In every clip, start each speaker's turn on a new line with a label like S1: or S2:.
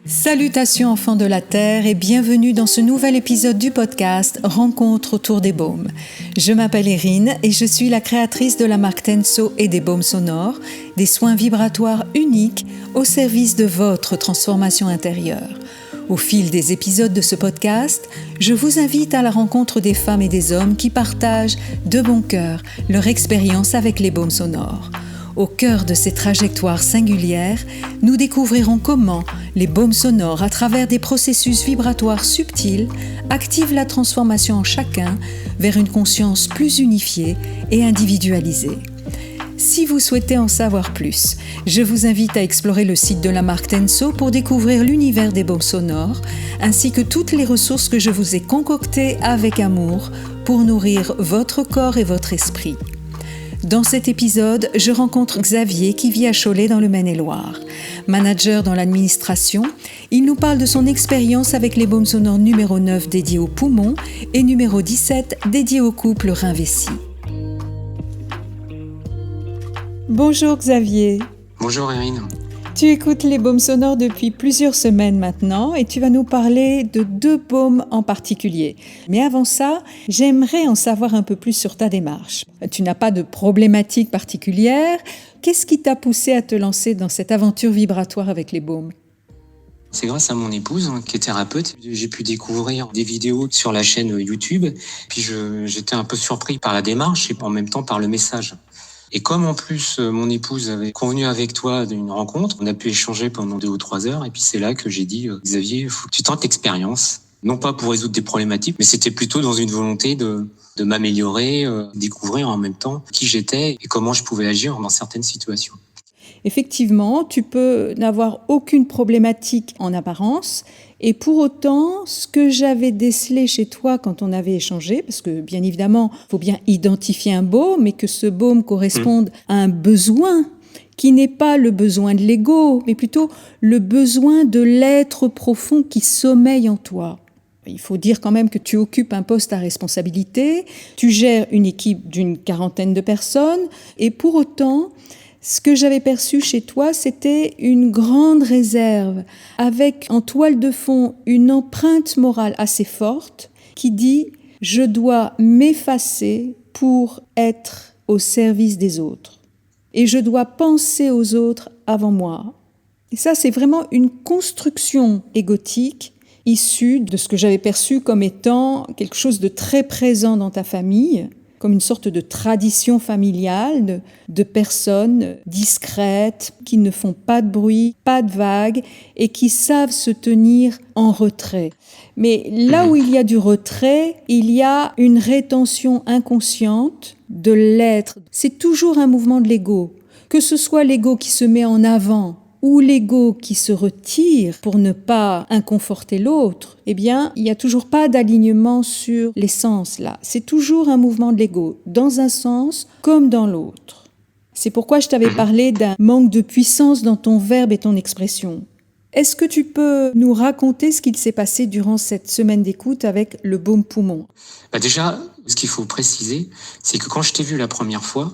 S1: Salutations enfants de la Terre et bienvenue dans ce nouvel épisode du podcast Rencontre autour des baumes. Je m'appelle Erin et je suis la créatrice de la marque Tenso et des baumes sonores, des soins vibratoires uniques au service de votre transformation intérieure. Au fil des épisodes de ce podcast, je vous invite à la rencontre des femmes et des hommes qui partagent de bon cœur leur expérience avec les baumes sonores. Au cœur de ces trajectoires singulières, nous découvrirons comment les baumes sonores, à travers des processus vibratoires subtils, activent la transformation en chacun vers une conscience plus unifiée et individualisée. Si vous souhaitez en savoir plus, je vous invite à explorer le site de la marque Tenso pour découvrir l'univers des baumes sonores, ainsi que toutes les ressources que je vous ai concoctées avec amour pour nourrir votre corps et votre esprit. Dans cet épisode, je rencontre Xavier qui vit à Cholet dans le Maine-et-Loire. Manager dans l'administration, il nous parle de son expérience avec les baumes sonores numéro 9 dédiés aux poumons et numéro 17 dédiés au couple rein-vessie. Bonjour Xavier.
S2: Bonjour Erin.
S1: Tu écoutes les baumes sonores depuis plusieurs semaines maintenant et tu vas nous parler de 2 baumes en particulier. Mais avant ça, j'aimerais en savoir un peu plus sur ta démarche. Tu n'as pas de problématique particulière. Qu'est-ce qui t'a poussé à te lancer dans cette aventure vibratoire avec les baumes ?
S2: C'est grâce à mon épouse qui est thérapeute. J'ai pu découvrir des vidéos sur la chaîne YouTube. Puis j'étais un peu surpris par la démarche et en même temps par le message. Et comme en plus mon épouse avait convenu avec toi d'une rencontre, on a pu échanger pendant 2 ou 3 heures. Et puis c'est là que j'ai dit Xavier, faut que tu tentes l'expérience. Non pas pour résoudre des problématiques, mais c'était plutôt dans une volonté de m'améliorer, découvrir en même temps qui j'étais et comment je pouvais agir dans certaines situations.
S1: Effectivement, tu peux n'avoir aucune problématique en apparence et pour autant, ce que j'avais décelé chez toi quand on avait échangé, parce que bien évidemment, il faut bien identifier un baume et que ce baume corresponde à un besoin qui n'est pas le besoin de l'ego, mais plutôt le besoin de l'être profond qui sommeille en toi. Il faut dire quand même que tu occupes un poste à responsabilité, tu gères une équipe d'une 40aine de personnes et pour autant, ce que j'avais perçu chez toi, c'était une grande réserve, avec en toile de fond une empreinte morale assez forte qui dit « je dois m'effacer pour être au service des autres et je dois penser aux autres avant moi ». Et ça, c'est vraiment une construction égotique issue de ce que j'avais perçu comme étant quelque chose de très présent dans ta famille, comme une sorte de tradition familiale de personnes discrètes, qui ne font pas de bruit, pas de vagues et qui savent se tenir en retrait. Mais là où il y a du retrait, il y a une rétention inconsciente de l'être. C'est toujours un mouvement de l'ego, que ce soit l'ego qui se met en avant ou l'ego qui se retire pour ne pas inconforter l'autre, eh bien, il n'y a toujours pas d'alignement sur l'essence là. C'est toujours un mouvement de l'ego, dans un sens comme dans l'autre. C'est pourquoi je t'avais parlé d'un manque de puissance dans ton verbe et ton expression. Est-ce que tu peux nous raconter ce qu'il s'est passé durant cette semaine d'écoute avec le baume poumon ?
S2: Déjà, ce qu'il faut préciser, c'est que quand je t'ai vu la première fois,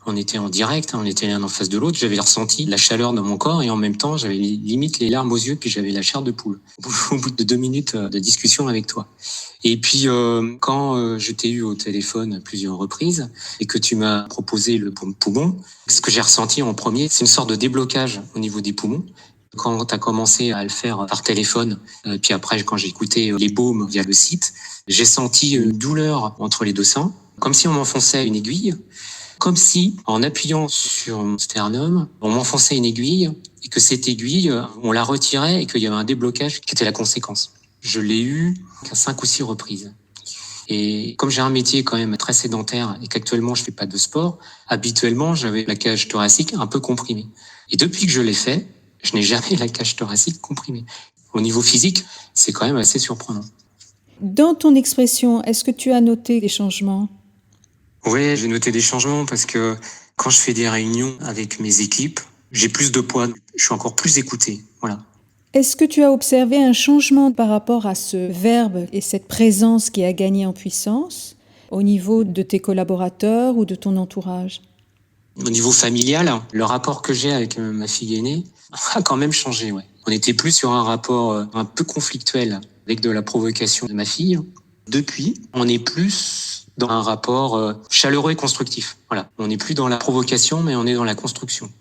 S2: on était en direct, on était l'un en face de l'autre, j'avais ressenti la chaleur dans mon corps et en même temps, j'avais limite les larmes aux yeux puis j'avais la chair de poule au bout de 2 minutes de discussion avec toi. Et puis, quand je t'ai eu au téléphone à plusieurs reprises et que tu m'as proposé le poumon, ce que j'ai ressenti en premier, c'est une sorte de déblocage au niveau des poumons. Quand tu as commencé à le faire par téléphone, puis après, quand j'ai écouté les baumes via le site, j'ai senti une douleur entre les 2 seins, comme si on m'enfonçait une aiguille. Comme si, en appuyant sur mon sternum, on m'enfonçait une aiguille et que cette aiguille, on la retirait et qu'il y avait un déblocage qui était la conséquence. Je l'ai eu à 5 ou 6 reprises. Et comme j'ai un métier quand même très sédentaire et qu'actuellement je fais pas de sport, habituellement j'avais la cage thoracique un peu comprimée. Et depuis que je l'ai fait, je n'ai jamais la cage thoracique comprimée. Au niveau physique, c'est quand même assez surprenant.
S1: Dans ton expression, est-ce que tu as noté des changements ?
S2: Oui, j'ai noté des changements parce que quand je fais des réunions avec mes équipes, j'ai plus de poids, je suis encore plus écouté, voilà.
S1: Est-ce que tu as observé un changement par rapport à ce verbe et cette présence qui a gagné en puissance au niveau de tes collaborateurs ou de ton entourage ?
S2: Au niveau familial, le rapport que j'ai avec ma fille aînée a quand même changé, ouais. On était plus sur un rapport un peu conflictuel avec de la provocation de ma fille. Depuis, on est plus dans un rapport chaleureux et constructif. Voilà. On n'est plus dans la provocation, mais on est dans la construction.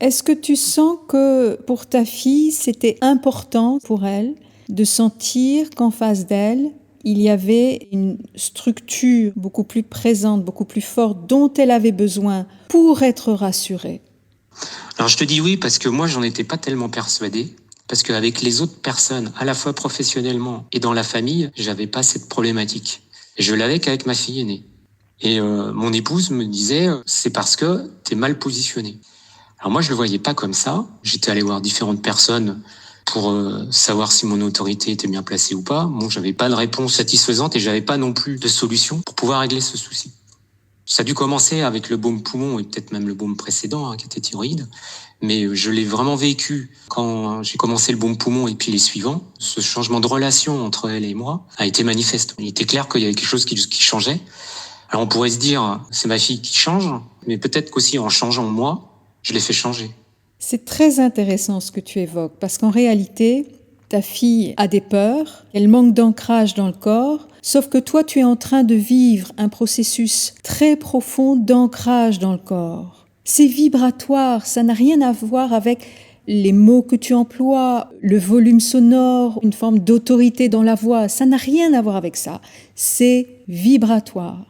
S1: Est-ce que tu sens que pour ta fille, c'était important pour elle de sentir qu'en face d'elle, il y avait une structure beaucoup plus présente, beaucoup plus forte, dont elle avait besoin pour être rassurée?
S2: Alors je te dis oui parce que moi, j'en étais pas tellement persuadé. Parce qu'avec les autres personnes, à la fois professionnellement et dans la famille, j'avais pas cette problématique. Et je l'avais qu'avec ma fille aînée. Et mon épouse me disait, c'est parce que t'es mal positionné. Alors moi, je le voyais pas comme ça. J'étais allé voir différentes personnes pour savoir si mon autorité était bien placée ou pas. Bon, j'avais pas de réponse satisfaisante et j'avais pas non plus de solution pour pouvoir régler ce souci. Ça a dû commencer avec le baume poumon et peut-être même le baume précédent, qui était thyroïde. Mais je l'ai vraiment vécu quand j'ai commencé le baume poumon et puis les suivants. Ce changement de relation entre elle et moi a été manifeste. Il était clair qu'il y avait quelque chose qui changeait. Alors on pourrait se dire, c'est ma fille qui change, mais peut-être qu'aussi en changeant moi, je l'ai fait changer.
S1: C'est très intéressant ce que tu évoques, parce qu'en réalité, ta fille a des peurs, elle manque d'ancrage dans le corps, sauf que toi, tu es en train de vivre un processus très profond d'ancrage dans le corps. C'est vibratoire, ça n'a rien à voir avec les mots que tu emploies, le volume sonore, une forme d'autorité dans la voix, ça n'a rien à voir avec ça. C'est vibratoire.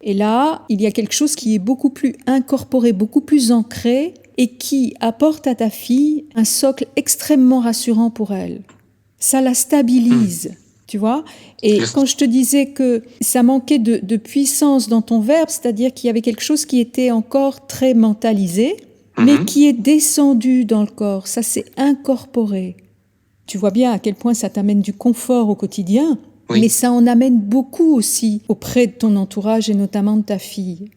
S1: Et là, il y a quelque chose qui est beaucoup plus incorporé, beaucoup plus ancré et qui apporte à ta fille un socle extrêmement rassurant pour elle. Ça la stabilise, tu vois. Et quand je te disais que ça manquait de puissance dans ton verbe, c'est-à-dire qu'il y avait quelque chose qui était encore très mentalisé, mais qui est descendu dans le corps, ça s'est incorporé. Tu vois bien à quel point ça t'amène du confort au quotidien, oui. Mais ça en amène beaucoup aussi auprès de ton entourage et notamment de ta fille.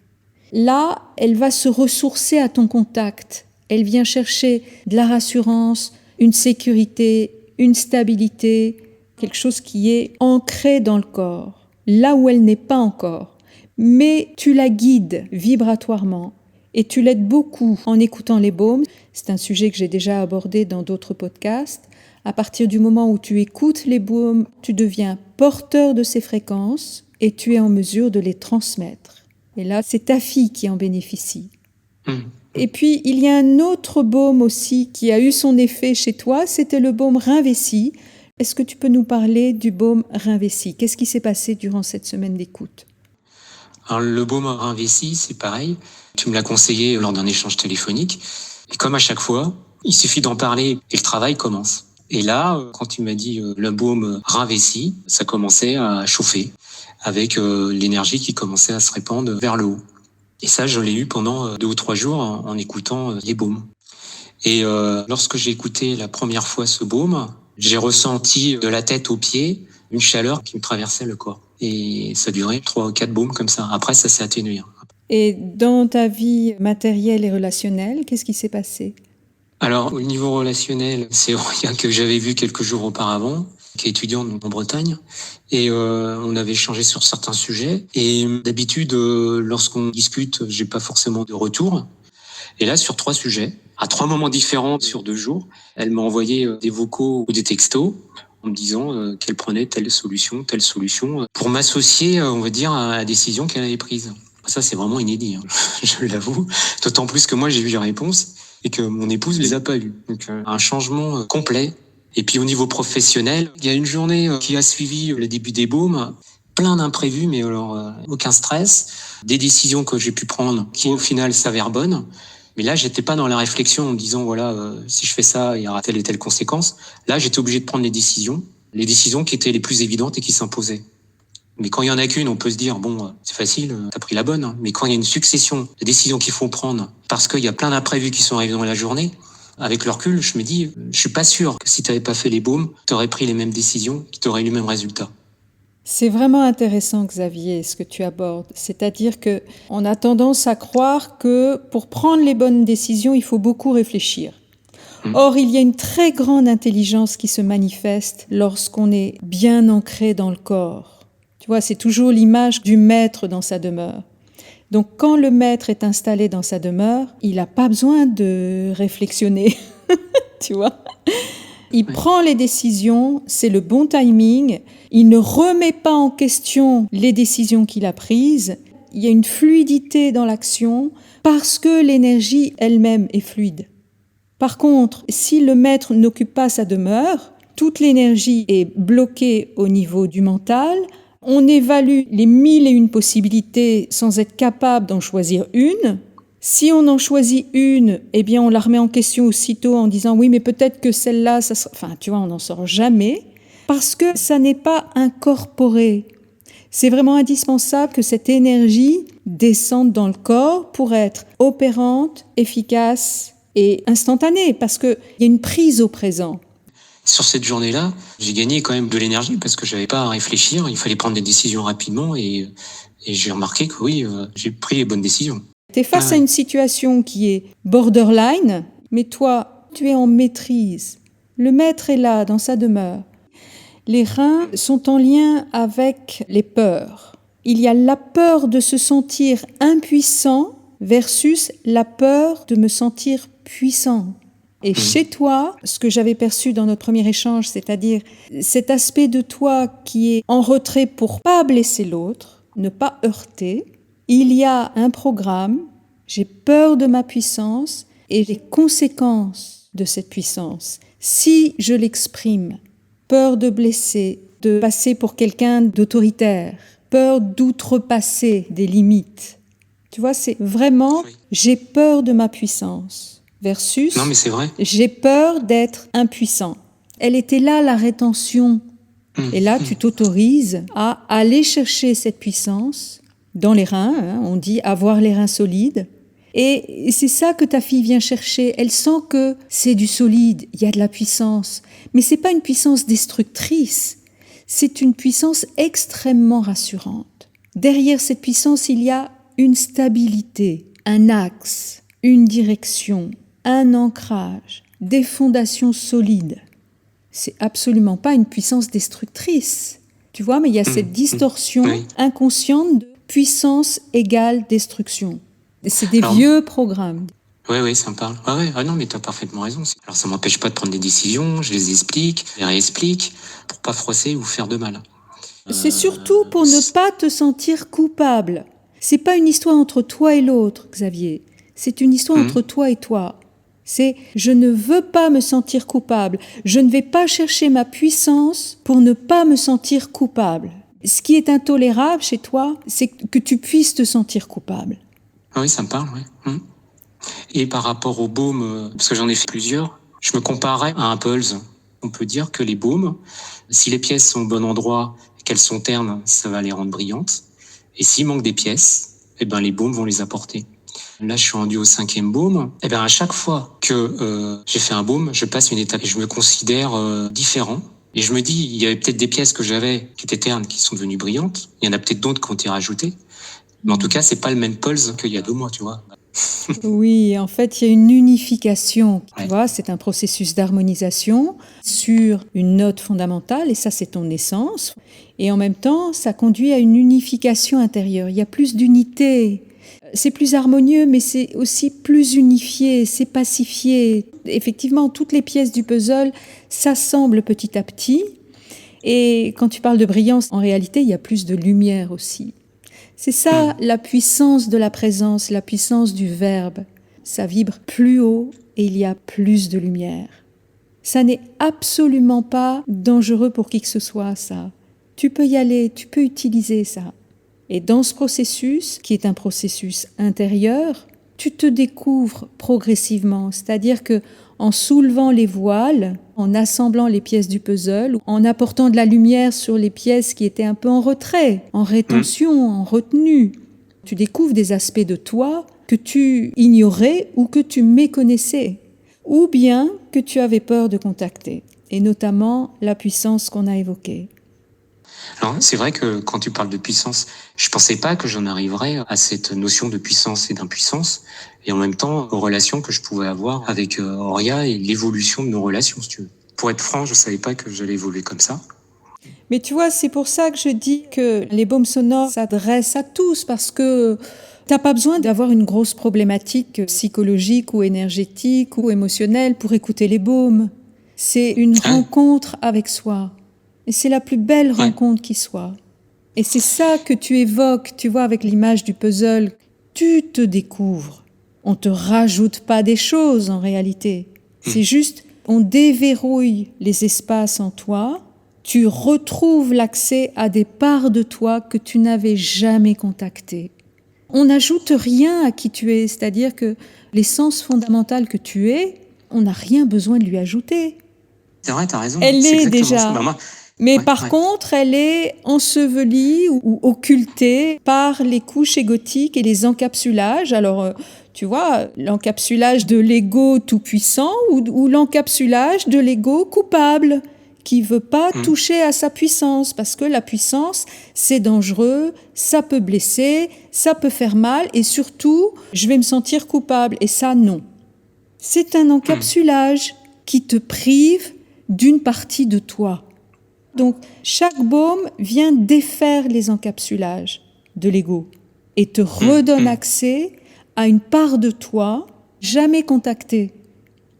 S1: Là, elle va se ressourcer à ton contact. Elle vient chercher de la rassurance, une sécurité, une stabilité, quelque chose qui est ancré dans le corps, là où elle n'est pas encore. Mais tu la guides vibratoirement et tu l'aides beaucoup en écoutant les baumes. C'est un sujet que j'ai déjà abordé dans d'autres podcasts. À partir du moment où tu écoutes les baumes, tu deviens porteur de ces fréquences et tu es en mesure de les transmettre. Et là, c'est ta fille qui en bénéficie. Et puis, il y a un autre baume aussi qui a eu son effet chez toi, c'était le baume Rinvesi. Est-ce que tu peux nous parler du baume Rinvesi? Qu'est-ce qui s'est passé durant cette semaine d'écoute?
S2: Alors, le baume Rinvesi, c'est pareil. Tu me l'as conseillé lors d'un échange téléphonique. Et comme à chaque fois, il suffit d'en parler et le travail commence. Et là, quand tu m'as dit le baume Rinvesi, ça commençait à chauffer avec l'énergie qui commençait à se répandre vers le haut. Et ça, je l'ai eu pendant 2 ou 3 jours en écoutant les baumes. Et lorsque j'ai écouté la première fois ce baume, j'ai ressenti de la tête aux pieds une chaleur qui me traversait le corps. Et ça durait 3 ou 4 baumes comme ça. Après, ça s'est atténué.
S1: Et dans ta vie matérielle et relationnelle, qu'est-ce qui s'est passé ?
S2: Alors, au niveau relationnel, c'est rien que j'avais vu quelques jours auparavant, qui est étudiante en Bretagne, et on avait échangé sur certains sujets. Et d'habitude, lorsqu'on discute, j'ai pas forcément de retour. Et là, sur 3 sujets, à 3 moments différents sur 2 jours, elle m'a envoyé des vocaux ou des textos en me disant qu'elle prenait telle solution, pour m'associer, on va dire, à la décision qu'elle avait prise. Ça, c'est vraiment inédit, je l'avoue. D'autant plus que moi, j'ai eu les réponses et que mon épouse les a pas eues. Donc, un changement complet. Et puis, au niveau professionnel, il y a une journée qui a suivi le début des baumes. Plein d'imprévus, mais alors aucun stress. Des décisions que j'ai pu prendre qui, au final, s'avèrent bonnes. Mais là, j'étais pas dans la réflexion en me disant, voilà, si je fais ça, il y aura telle et telle conséquence. Là, j'étais obligé de prendre les décisions qui étaient les plus évidentes et qui s'imposaient. Mais quand il y en a qu'une, on peut se dire, bon, c'est facile, t'as pris la bonne. Mais quand il y a une succession de décisions qu'il faut prendre, parce qu'il y a plein d'imprévus qui sont arrivés dans la journée, avec le recul, je me dis, je suis pas sûr que si t'avais pas fait les baumes, t'aurais pris les mêmes décisions, qui t'auraient eu le même résultat.
S1: C'est vraiment intéressant, Xavier, ce que tu abordes. C'est-à-dire que on a tendance à croire que pour prendre les bonnes décisions, il faut beaucoup réfléchir. Or, il y a une très grande intelligence qui se manifeste lorsqu'on est bien ancré dans le corps. Tu vois, c'est toujours l'image du maître dans sa demeure. Donc, quand le maître est installé dans sa demeure, il n'a pas besoin de réflexionner, tu vois. Il prend les décisions, c'est le bon timing. Il ne remet pas en question les décisions qu'il a prises. Il y a une fluidité dans l'action parce que l'énergie elle-même est fluide. Par contre, si le maître n'occupe pas sa demeure, toute l'énergie est bloquée au niveau du mental. On évalue les 1001 possibilités sans être capable d'en choisir une. Si on en choisit une, eh bien on la remet en question aussitôt en disant oui, mais peut-être que celle-là, ça sera... Enfin, tu vois, on n'en sort jamais parce que ça n'est pas incorporé. C'est vraiment indispensable que cette énergie descende dans le corps pour être opérante, efficace et instantanée parce qu'il y a une prise au présent.
S2: Sur cette journée-là, j'ai gagné quand même de l'énergie parce que j'avais pas à réfléchir, il fallait prendre des décisions rapidement et j'ai remarqué que oui, j'ai pris les bonnes décisions.
S1: Tu es face à une situation qui est borderline, mais toi, tu es en maîtrise. Le maître est là, dans sa demeure. Les reins sont en lien avec les peurs. Il y a la peur de se sentir impuissant versus la peur de me sentir puissant. Et chez toi, ce que j'avais perçu dans notre premier échange, c'est-à-dire cet aspect de toi qui est en retrait pour pas blesser l'autre, ne pas heurter, il y a un programme, j'ai peur de ma puissance et les conséquences de cette puissance. Si je l'exprime, peur de blesser, de passer pour quelqu'un d'autoritaire, peur d'outrepasser des limites. Tu vois, c'est vraiment j'ai peur de ma puissance versus
S2: non, mais c'est vrai.
S1: J'ai peur d'être impuissant. Elle était là, la rétention. Et là, tu t'autorises à aller chercher cette puissance dans les reins. Hein, on dit avoir les reins solides. Et c'est ça que ta fille vient chercher. Elle sent que c'est du solide, il y a de la puissance. Mais ce n'est pas une puissance destructrice. C'est une puissance extrêmement rassurante. Derrière cette puissance, il y a une stabilité, un axe, une direction, un ancrage, des fondations solides. C'est absolument pas une puissance destructrice. Tu vois, mais il y a cette distorsion inconsciente de puissance égale destruction. C'est des vieux programmes.
S2: Oui, ça me parle. Ah non, mais tu as parfaitement raison. Alors ça m'empêche pas de prendre des décisions, je les explique, je les réexplique, pour pas froisser ou faire de mal.
S1: C'est surtout pour ne pas te sentir coupable. C'est pas une histoire entre toi et l'autre, Xavier. C'est une histoire entre toi et toi. C'est je ne veux pas me sentir coupable. Je ne vais pas chercher ma puissance pour ne pas me sentir coupable. Ce qui est intolérable chez toi, c'est que tu puisses te sentir coupable.
S2: Oui, ça me parle, oui. Et par rapport aux baumes, parce que j'en ai fait plusieurs, je me comparais à un pulse. On peut dire que les baumes, si les pièces sont au bon endroit et qu'elles sont ternes, ça va les rendre brillantes. Et s'il manque des pièces, eh ben les baumes vont les apporter. Là, je suis rendu au 5e baume. Eh ben à chaque fois que j'ai fait un baume, je passe une étape et je me considère différent. Et je me dis, il y avait peut-être des pièces que j'avais qui étaient ternes qui sont devenues brillantes. Il y en a peut-être d'autres qui ont été rajoutées. Mais en tout cas, c'est pas le même pulse qu'il y a 2 mois, tu vois.
S1: Oui, en fait, il y a une unification. Tu vois, c'est un processus d'harmonisation sur une note fondamentale, et ça, c'est ton essence. Et en même temps, ça conduit à une unification intérieure. Il y a plus d'unité. C'est plus harmonieux, mais c'est aussi plus unifié, c'est pacifié. Effectivement, toutes les pièces du puzzle s'assemblent petit à petit. Et quand tu parles de brillance, en réalité, il y a plus de lumière aussi. C'est ça, la puissance de la présence, la puissance du verbe. Ça vibre plus haut et il y a plus de lumière. Ça n'est absolument pas dangereux pour qui que ce soit, ça. Tu peux y aller, tu peux utiliser ça. Et dans ce processus, qui est un processus intérieur, tu te découvres progressivement. C'est-à-dire que en soulevant les voiles, en assemblant les pièces du puzzle, en apportant de la lumière sur les pièces qui étaient un peu en retrait, en rétention, en retenue, tu découvres des aspects de toi que tu ignorais ou que tu méconnaissais, ou bien que tu avais peur de contacter, et notamment la puissance qu'on a évoquée.
S2: Alors, c'est vrai que quand tu parles de puissance, je pensais pas que j'en arriverais à cette notion de puissance et d'impuissance, et en même temps, aux relations que je pouvais avoir avec Auria et l'évolution de nos relations, si tu veux. Pour être franc, je savais pas que j'allais évoluer comme ça.
S1: Mais tu vois, c'est pour ça que je dis que les baumes sonores s'adressent à tous, parce que t'as pas besoin d'avoir une grosse problématique psychologique ou énergétique ou émotionnelle pour écouter les baumes. C'est une
S2: Ah ouais.
S1: rencontre avec soi. Et c'est la plus belle
S2: Ouais.
S1: rencontre qui soit. Et c'est ça que tu évoques, tu vois, avec l'image du puzzle. Tu te découvres. On te rajoute pas des choses en réalité. C'est juste, on déverrouille les espaces en toi. Tu retrouves l'accès à des parts de toi que tu n'avais jamais contactées. On n'ajoute rien à qui tu es, c'est-à-dire que l'essence fondamentale que tu es, on n'a rien besoin de lui ajouter.
S2: C'est vrai, t'as raison.
S1: Elle
S2: C'est
S1: l'est
S2: exactement ça.
S1: déjà.
S2: Bah, moi,
S1: Mais
S2: ouais,
S1: par
S2: ouais.
S1: contre, elle est ensevelie ou occultée par les couches égotiques et les encapsulages. Alors, tu vois, l'encapsulage de l'ego tout-puissant ou l'encapsulage de l'ego coupable qui veut pas toucher à sa puissance parce que la puissance, c'est dangereux, ça peut blesser, ça peut faire mal et surtout, je vais me sentir coupable et ça, non. C'est un encapsulage qui te prive d'une partie de toi. Donc, chaque baume vient défaire les encapsulages de l'ego et te redonne accès à une part de toi jamais contactée.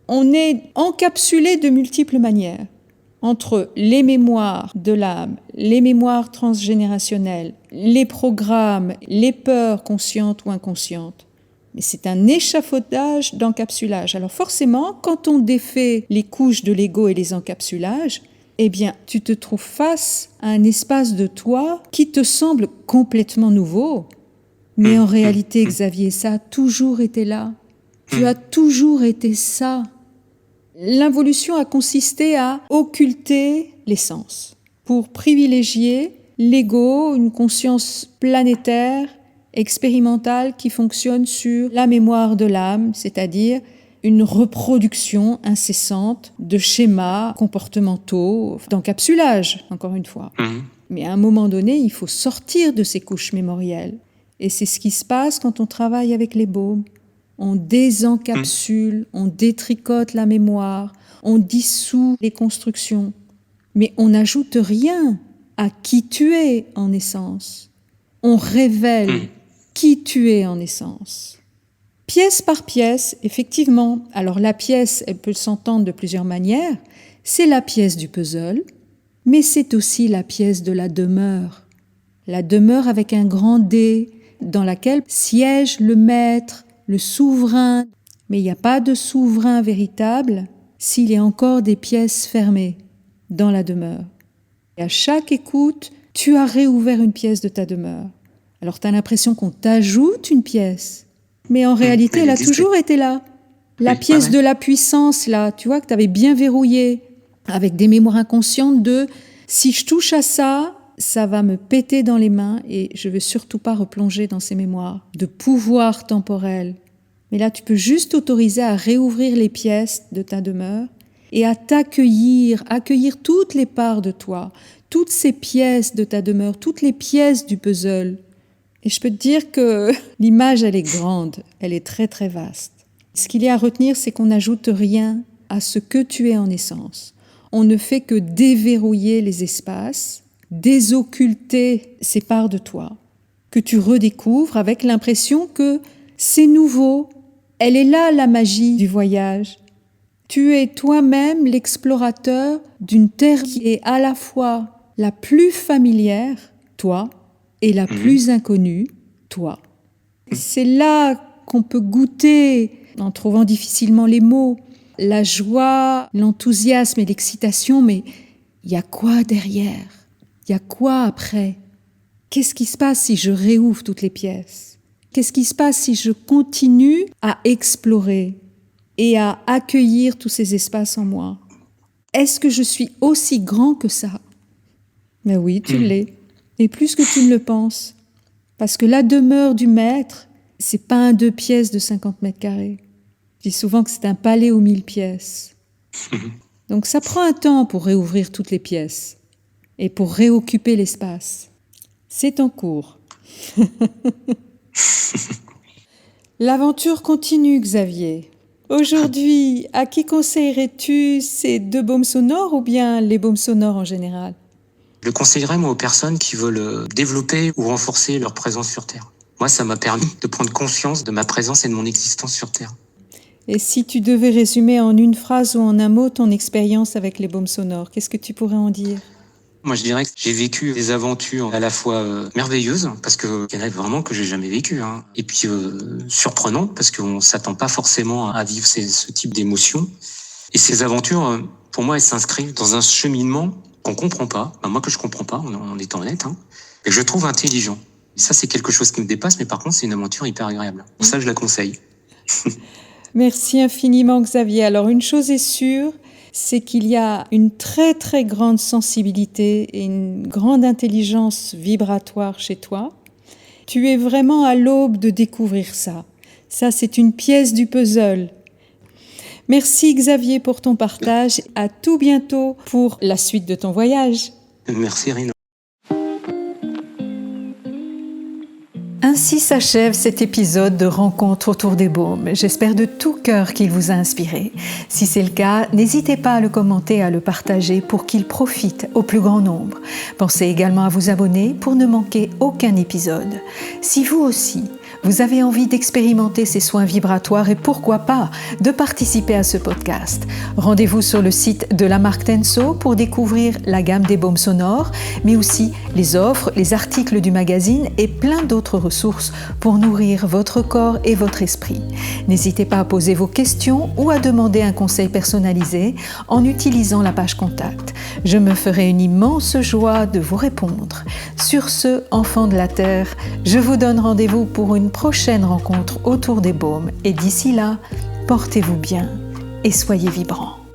S1: On est encapsulé de multiples manières entre les mémoires de l'âme, les mémoires transgénérationnelles, les programmes, les peurs conscientes ou inconscientes. Mais c'est un échafaudage d'encapsulage. Alors forcément, quand on défait les couches de l'ego et les encapsulages, eh bien, tu te trouves face à un espace de toi qui te semble complètement nouveau. Mais en réalité, Xavier, ça a toujours été là. Tu as toujours été ça. L'involution a consisté à occulter l'essence pour privilégier l'ego, une conscience planétaire, expérimentale qui fonctionne sur la mémoire de l'âme, c'est-à-dire une reproduction incessante de schémas comportementaux, d'encapsulage, encore une fois. Mais à un moment donné, il faut sortir de ces couches mémorielles. Et c'est ce qui se passe quand on travaille avec les baumes. On désencapsule, on détricote la mémoire, on dissout les constructions. Mais on n'ajoute rien à qui tu es en essence. On révèle qui tu es en essence. Pièce par pièce, effectivement. Alors la pièce, elle peut s'entendre de plusieurs manières. C'est la pièce du puzzle, mais c'est aussi la pièce de la demeure. La demeure avec un grand D, dans laquelle siège le maître, le souverain. Mais il n'y a pas de souverain véritable s'il y a encore des pièces fermées dans la demeure. Et à chaque écoute, tu as réouvert une pièce de ta demeure. Alors tu as l'impression qu'on t'ajoute une pièce, mais en réalité, elle a toujours été là. La pièce de la puissance, là, tu vois, que tu avais bien verrouillée, avec des mémoires inconscientes de « si je touche à ça, ça va me péter dans les mains et je ne veux surtout pas replonger dans ces mémoires de pouvoir temporel. » Mais là, tu peux juste t'autoriser à réouvrir les pièces de ta demeure et à t'accueillir, accueillir toutes les parts de toi, toutes ces pièces de ta demeure, toutes les pièces du puzzle. Et je peux te dire que l'image, elle est grande, elle est très très vaste. Ce qu'il y a à retenir, c'est qu'on n'ajoute rien à ce que tu es en essence. On ne fait que déverrouiller les espaces, désocculter ces parts de toi, que tu redécouvres avec l'impression que c'est nouveau. Elle est là, la magie du voyage. Tu es toi-même l'explorateur d'une terre qui est à la fois la plus familière, toi, et la plus inconnue, toi. C'est là qu'on peut goûter, en trouvant difficilement les mots, la joie, l'enthousiasme et l'excitation, mais il y a quoi derrière? Il y a quoi après? Qu'est-ce qui se passe si je réouvre toutes les pièces? Qu'est-ce qui se passe si je continue à explorer et à accueillir tous ces espaces en moi? Est-ce que je suis aussi grand que ça? Ben oui, tu l'es. Et plus que tu ne le penses. Parce que la demeure du maître, c'est pas un 2 pièces de 50 mètres carrés. Je dis souvent que c'est un palais aux 1000 pièces. Donc ça prend un temps pour réouvrir toutes les pièces et pour réoccuper l'espace. C'est en cours. L'aventure continue, Xavier. Aujourd'hui, à qui conseillerais-tu ces 2 baumes sonores ou bien les baumes sonores en général?
S2: Je le conseillerais, moi, aux personnes qui veulent développer ou renforcer leur présence sur Terre. Moi, ça m'a permis de prendre conscience de ma présence et de mon existence sur Terre.
S1: Et si tu devais résumer en une phrase ou en un mot ton expérience avec les baumes sonores, qu'est-ce que tu pourrais en dire ?
S2: Moi, je dirais que j'ai vécu des aventures à la fois merveilleuses, parce que il y en a vraiment que j'ai jamais vécu, hein. Et puis surprenantes, parce qu'on s'attend pas forcément à vivre ce type d'émotions. Et ces aventures, pour moi, elles s'inscrivent dans un cheminement qu'on comprend pas, moi que je comprends pas, en étant honnête, hein, et que je trouve intelligent. Et ça, c'est quelque chose qui me dépasse, mais par contre, c'est une aventure hyper agréable. Pour ça, je la conseille.
S1: Merci infiniment, Xavier. Alors, une chose est sûre, c'est qu'il y a une très très grande sensibilité et une grande intelligence vibratoire chez toi. Tu es vraiment à l'aube de découvrir ça. Ça, c'est une pièce du puzzle. Merci Xavier pour ton partage. À tout bientôt pour la suite de ton voyage.
S2: Merci Rina.
S1: Ainsi s'achève cet épisode de Rencontre autour des baumes. J'espère de tout cœur qu'il vous a inspiré. Si c'est le cas, n'hésitez pas à le commenter et à le partager pour qu'il profite au plus grand nombre. Pensez également à vous abonner pour ne manquer aucun épisode. Si vous aussi, vous avez envie d'expérimenter ces soins vibratoires et pourquoi pas de participer à ce podcast, rendez-vous sur le site de la marque Tenso pour découvrir la gamme des baumes sonores, mais aussi les offres, les articles du magazine et plein d'autres ressources pour nourrir votre corps et votre esprit. N'hésitez pas à poser vos questions ou à demander un conseil personnalisé en utilisant la page contact. Je me ferai une immense joie de vous répondre. Sur ce, enfants de la Terre, je vous donne rendez-vous pour une prochaine rencontre autour des baumes et d'ici là, portez-vous bien et soyez vibrants.